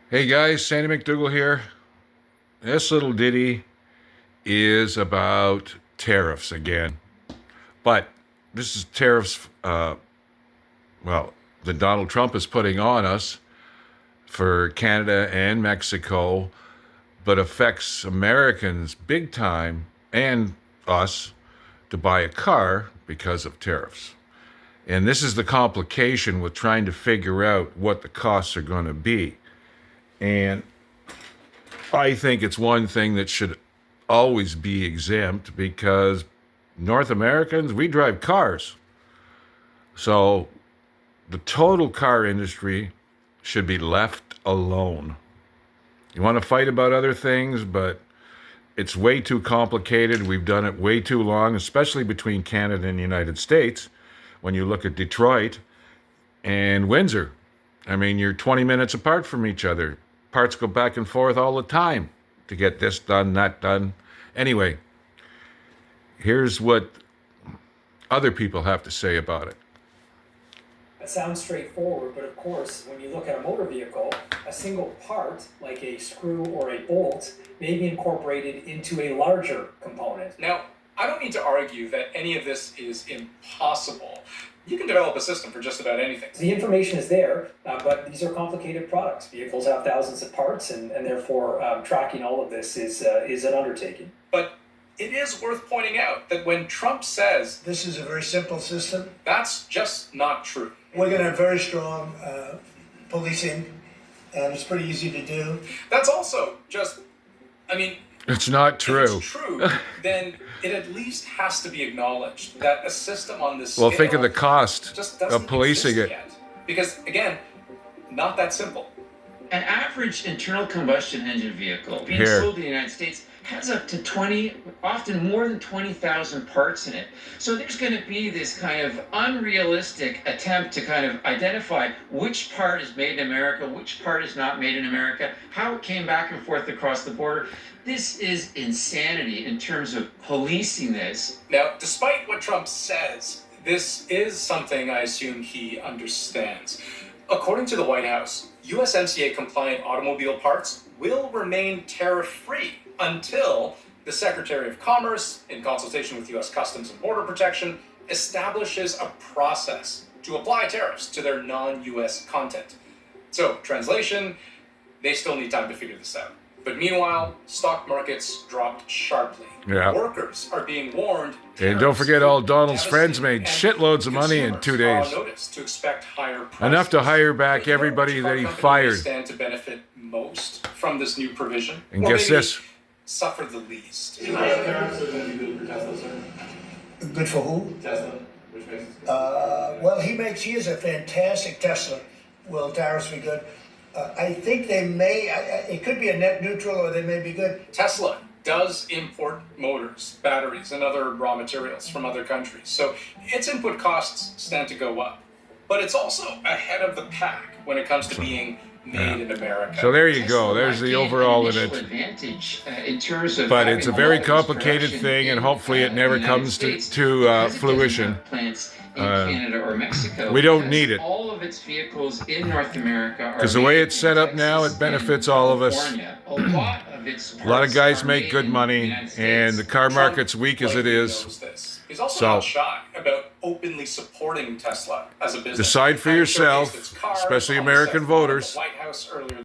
Hey guys, Sandy McDougall here. This little ditty is about tariffs again. But this is tariffs, that Donald Trump is putting on us for Canada and Mexico, but affects Americans big time and us to buy a car because of tariffs. And this is the complication with trying to figure out what the costs are going to be. And I think it's one thing that should always be exempt because North Americans, we drive cars. So the total car industry should be left alone. You want to fight about other things, but it's way too complicated. We've done it way too long, especially between Canada and the United States. When you look at Detroit and Windsor, I mean, you're 20 minutes apart from each other. Parts go back and forth all the time to get this done, that done. Anyway, here's what other people have to say about it. It sounds straightforward, but of course, when you look at a motor vehicle, a single part, like a screw or a bolt, may be incorporated into a larger component. Now, I don't need to argue that any of this is impossible. You can develop a system for just about anything. The information is there, but these are complicated products. Vehicles have thousands of parts, and therefore tracking all of this is an undertaking. But it is worth pointing out that when Trump says this is a very simple system, that's just not true. We're going to have very strong policing, and it's pretty easy to do. That's also just, It's not true. If it's true, then it at least has to be acknowledged that a system on this Well, scale think of the cost just of doesn't policing exist it. yet. Because, again, not that simple. An average internal combustion engine vehicle being Here. sold in the United States has up to 20, often more than 20,000 parts in it. So there's going to be this kind of unrealistic attempt to kind of identify which part is made in America, which part is not made in America, how it came back and forth across the border. This is insanity in terms of policing this. Now, despite what Trump says, this is something I assume he understands. According to the White House, USMCA-compliant automobile parts will remain tariff-free until the Secretary of Commerce, in consultation with U.S. Customs and Border Protection, establishes a process to apply tariffs to their non-U.S. content. So, translation, they still need time to figure this out. But meanwhile, stock markets dropped sharply. Yeah. Workers are being warned. And don't forget all Donald's friends devastating, made and shitloads of money in 2 consumers are on days. notice to expect higher prices. Enough to hire back But you know everybody which that car he company fired. may stand to benefit most from this new provision? And Or guess maybe this. suffer the least. Tariffs are going to be good for Tesla, sir. Good for who? Tesla, which makes it Well, he is a fantastic Tesla. Will tariffs be good? I think they may, it could be a net neutral, or they may be good. Tesla does import motors, batteries, and other raw materials from other countries, so its input costs stand to go up. But it's also ahead of the pack when it comes to being made in America. So there you go. Tesla There's the might gain overall an in initial it. advantage, in terms of But it's a having very all of its complicated production thing, and in, hopefully it never the United comes to States, because it doesn't fruition. have plants in Canada or Mexico. We don't because need it. All of its vehicles in North America are Because the way made it's in set up now, Texas it benefits and all of us. California. A lot of its A lot of parts guys are make made good in money, the United and States. the car Trump market's weak as it likely is. knows this. He's also So- not shy about openly supporting Tesla as a business. Decide for Having yourself, showcased its car especially on the American second floor of the voters. White House earlier